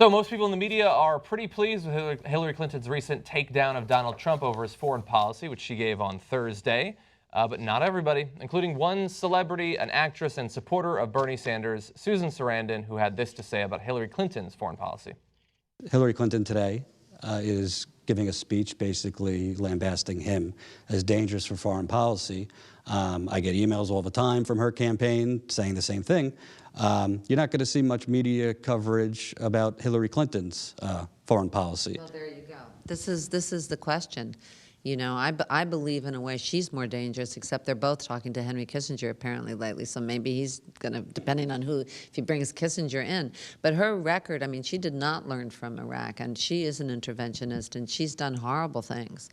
So most people in the media are pretty pleased with Hillary Clinton's recent takedown of Donald Trump over his foreign policy, which she gave on Thursday. But not everybody, including one celebrity, an actress and supporter of Bernie Sanders, Susan Sarandon, who had this to say about Hillary Clinton's foreign policy. Hillary Clinton today is giving a speech basically lambasting him as dangerous for foreign policy. I get emails all the time from her campaign saying the same thing. You're not going to see much media coverage about Hillary Clinton's foreign policy. Well, there you go. This is the question. You know, I believe in a way she's more dangerous, except they're both talking to Henry Kissinger apparently lately, so maybe he's going to, depending on who, if he brings Kissinger in. But her record, I mean, she did not learn from Iraq, and she is an interventionist, and she's done horrible things,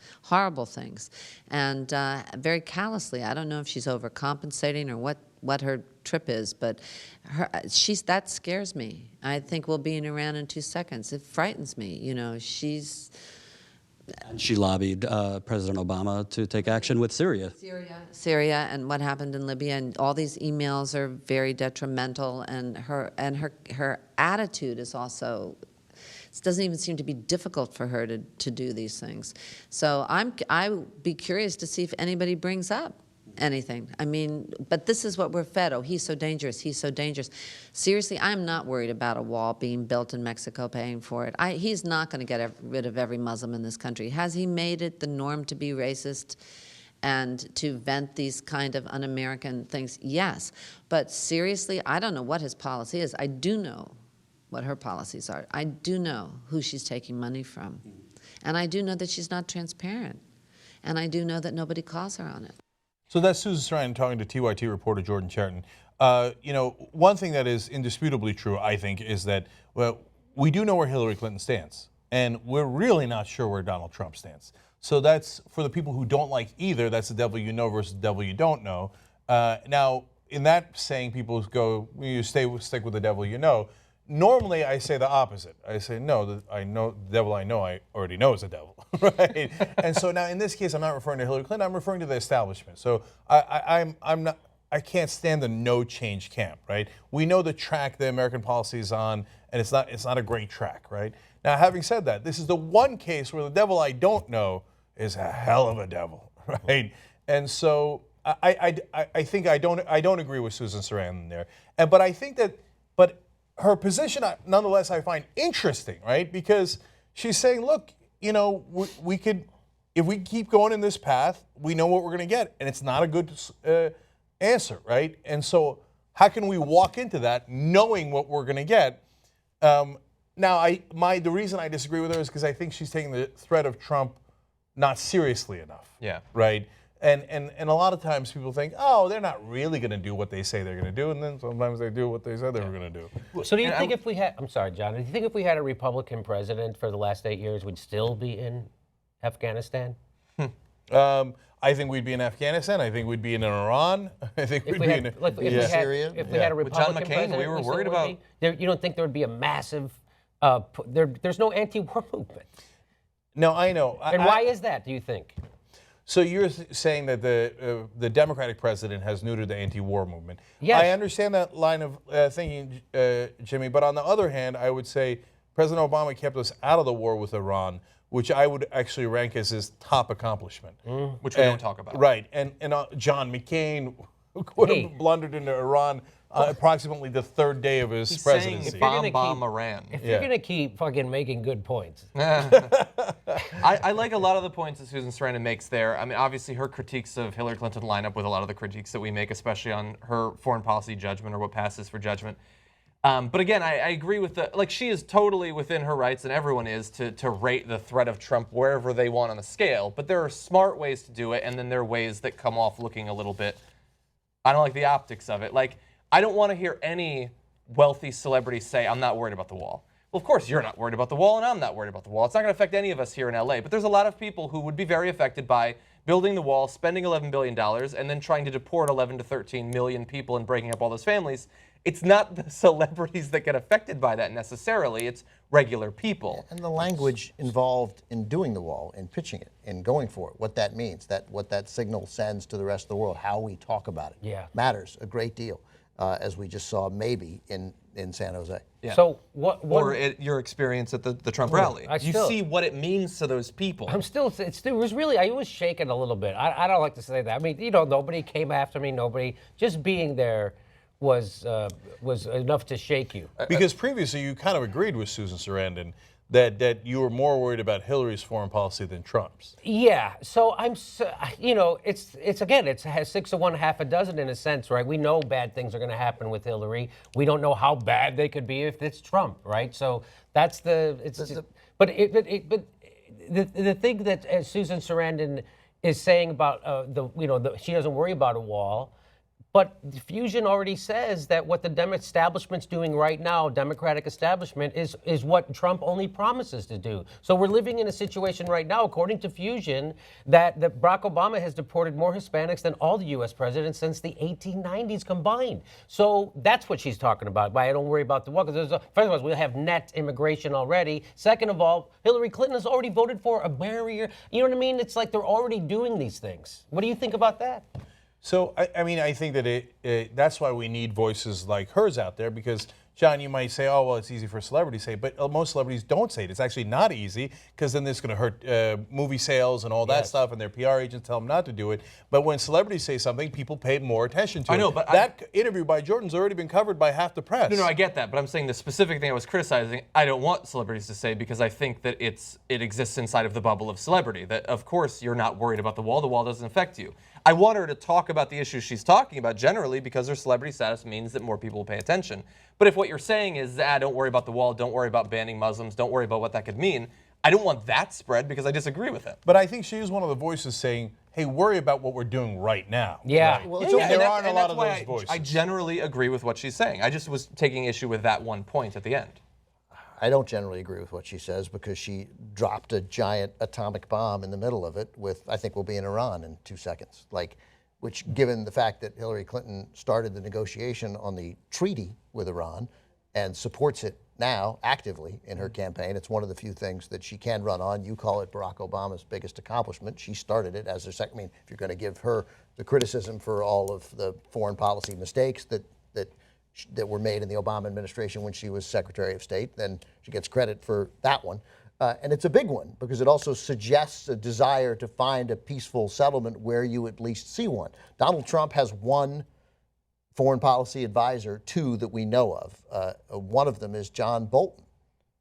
and very callously. I don't know if she's overcompensating or what her trip is, but that scares me. I think we'll be in Iran in 2 seconds. It frightens me. You know, And she lobbied President Obama to take action with Syria. Syria, and what happened in Libya, and all these emails are very detrimental. And her attitude is also. It doesn't even seem to be difficult for her to do these things. So I would be curious to see if anybody brings up anything. I mean, but this is what we're fed. Oh, he's so dangerous. He's so dangerous. Seriously, I'm not worried about a wall being built in Mexico paying for it. He's not going to get rid of every Muslim in this country. Has he made it the norm to be racist and to vent these kind of un-American things? Yes. But seriously, I don't know what his policy is. I do know what her policies are. I do know who she's taking money from. And I do know that she's not transparent. And I do know that nobody calls her on it. So that's Susan Sarandon talking to TYT reporter Jordan Chariton. You know, one thing that is indisputably true, I think, is that, well, we do know where Hillary Clinton stands, and we're really not sure where Donald Trump stands. So that's, for the people who don't like either, that's the devil you know versus the devil you don't know. Now, in that saying, people go, you stick with the devil you know. Normally, I say the opposite. I say, no, the devil I know, I already know is the devil, right? And so now, in this case, I'm not referring to Hillary Clinton. I'm referring to the establishment. So I can't stand the no change camp, right? We know the track the American policy is on, and it's not a great track, right? Now, having said that, this is the one case where the devil I don't know is a hell of a devil, right? And so I think I don't agree with Susan Sarandon there, but I think that her position, nonetheless, I find interesting, right? Because she's saying, look, you know, we could, if we keep going in this path, we know what we're going to get, and it's not a good answer, right? And so how can we walk into that knowing what we're going to get? Now, the reason I disagree with her is because I think she's taking the threat of Trump not seriously enough. Yeah. Right? And a lot of times people think, oh, they're not really going to do what they say they're going to do, and then sometimes they do what they said they were going to do. So do you think if we had, I'm sorry, John, do you think if we had a Republican president for the last 8 years, we'd still be in Afghanistan? I think we'd be in Afghanistan. I think we'd be in Iran. I think we'd be in Syria. If we had a Republican John McCain, president, we were worried about. You don't think there would be a massive, there's no anti-war movement? No, I know. And why is that, do you think? So you're saying that the Democratic president has neutered the anti-war movement. Yes. I understand that line of thinking, Jimmy, but on the other hand, I would say President Obama kept us out of the war with Iran, which I would actually rank as his top accomplishment. Which we don't talk about. Right, and John McCain would have blundered into Iran approximately the third day of his presidency. Bomb Iran. If you're going to keep fucking making good points. I like a lot of the points that Susan Sarandon makes there. I mean, obviously her critiques of Hillary Clinton line up with a lot of the critiques that we make, especially on her foreign policy judgment or what passes for judgment. But again, I agree with she is totally within her rights, and everyone is, to rate the threat of Trump wherever they want on the scale. But there are smart ways to do it, and then there are ways that come off looking a little bit, I don't like the optics of it. Like, I don't want to hear any wealthy celebrity say, I'm not worried about the wall. Well, of course you're not worried about the wall, and I'm not worried about the wall. It's not going to affect any of us here in LA, but there's a lot of people who would be very affected by building the wall, spending $11 billion, and then trying to deport 11 to 13 million people and breaking up all those families. It's not the celebrities that get affected by that necessarily, it's regular people. And the language involved in doing the wall, in pitching it, in going for it, what that means, what that signal sends to the rest of the world, how we talk about it, matters a great deal. As we just saw maybe in in San Jose. Yeah. So what? Or your experience at the Trump rally. You still- see what it means to those people. It was really, I was shaken a little bit. I don't like to say that. I mean, nobody came after me. Nobody, just being there was enough to shake you. Because previously you kind of agreed with Susan Sarandon that you were more worried about Hillary's foreign policy than Trump's. Yeah, so it has 6 of one, half a dozen in a sense, right? We know bad things are going to happen with Hillary. We don't know how bad they could be if it's Trump, right? So that's the thing that Susan Sarandon is saying about she doesn't worry about a wall. But Fusion already says that what the establishment's doing right now, Democratic establishment, is what Trump only promises to do. So we're living in a situation right now, according to Fusion, that Barack Obama has deported more Hispanics than all the U.S. presidents since the 1890s combined. So that's what she's talking about. By I don't worry about the wall, because first of all, we'll have net immigration already. Second of all, Hillary Clinton has already voted for a barrier. You know what I mean? It's like they're already doing these things. What do you think about that? So, I think that that's why we need voices like hers out there, because, John, you might say, oh, well, it's easy for a celebrity to say, but most celebrities don't say it. It's actually not easy, because then it's going to hurt movie sales and all that stuff, and their PR agents tell them not to do it. But when celebrities say something, people pay more attention to it. I know, but that interview by Jordan's already been covered by half the press. No, I get that, but I'm saying the specific thing I was criticizing, I don't want celebrities to say, because I think that it exists inside of the bubble of celebrity. That, of course, you're not worried about the wall doesn't affect you. I want her to talk about the issues she's talking about generally, because her celebrity status means that more people will pay attention. But if what you're saying is, don't worry about the wall, don't worry about banning Muslims, don't worry about what that could mean, I don't want that spread, because I disagree with it. But I think she is one of the voices saying, hey, worry about what we're doing right now. Yeah. Right. Well, And there aren't a and lot that's of why those voices. I generally agree with what she's saying. I just was taking issue with that one point at the end. I don't generally agree with what she says, because she dropped a giant atomic bomb in the middle of it with, I think we'll be in Iran in 2 seconds. Which, given the fact that Hillary Clinton started the negotiation on the treaty with Iran and supports it now actively in her campaign, it's one of the few things that she can run on. You call it Barack Obama's biggest accomplishment. She started it as her second. I mean, if you're going to give her the criticism for all of the foreign policy mistakes that were made in the Obama administration when she was Secretary of State, then she gets credit for that one. And it's a big one, because it also suggests a desire to find a peaceful settlement where you at least see one. Donald Trump has one foreign policy advisor, 2 that we know of. One of them is John Bolton.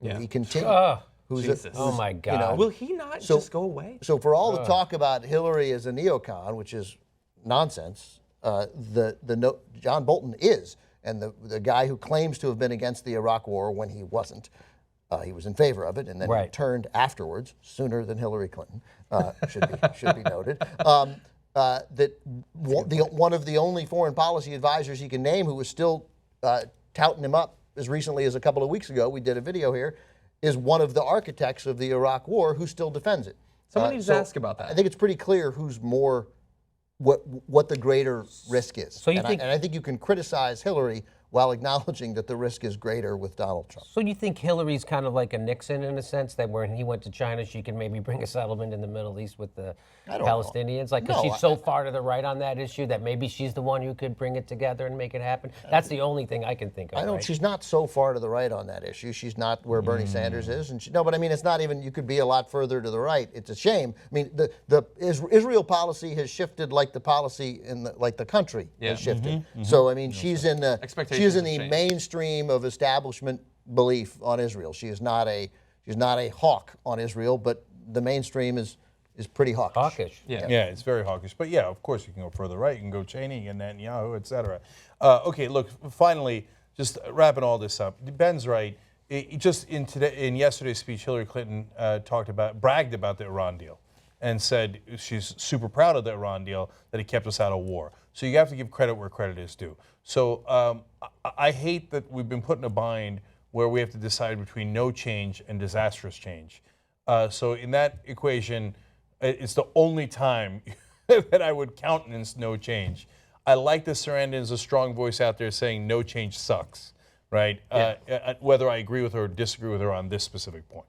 Yeah. He continues. Oh my God. Will he not just go away? So for all the talk about Hillary as a neocon, which is nonsense, John Bolton is, and the guy who claims to have been against the Iraq War when he wasn't. He was in favor of it, and then he turned afterwards, sooner than Hillary Clinton, should be noted. That one of the only foreign policy advisors he can name who was still touting him up as recently as a couple of weeks ago, we did a video here, is one of the architects of the Iraq War who still defends it. Somebody needs to ask about that. I think it's pretty clear who's more, what the greater risk is. So and I think you can criticize Hillary while acknowledging that the risk is greater with Donald Trump. So you think Hillary's kind of like a Nixon in a sense, that when he went to China, she could maybe bring a settlement in the Middle East with the Palestinians? Like, because she's so far to the right on that issue that maybe she's the one who could bring it together and make it happen? That's the only thing I can think of. I don't. Right? She's not so far to the right on that issue. She's not where Bernie Sanders is, and but I mean, it's not even. You could be a lot further to the right. It's a shame. I mean, the Israel policy has shifted like the policy in the country has shifted. So I mean, she's in the mainstream of establishment belief on Israel. She's not a hawk on Israel, but the mainstream is pretty hawkish. Hawkish. Yeah, it's very hawkish. But yeah, of course you can go further right. You can go Cheney and Netanyahu, et cetera. Okay, look, finally, just wrapping all this up. Ben's right. In yesterday's speech, Hillary Clinton bragged about the Iran deal and said she's super proud of the Iran deal, that it kept us out of war. So you have to give credit where credit is due. So I hate that we've been put in a bind where we have to decide between no change and disastrous change. So in that equation, it's the only time that I would countenance no change. I like that Sarandon's a strong voice out there saying no change sucks, right? Whether I agree with her or disagree with her on this specific point.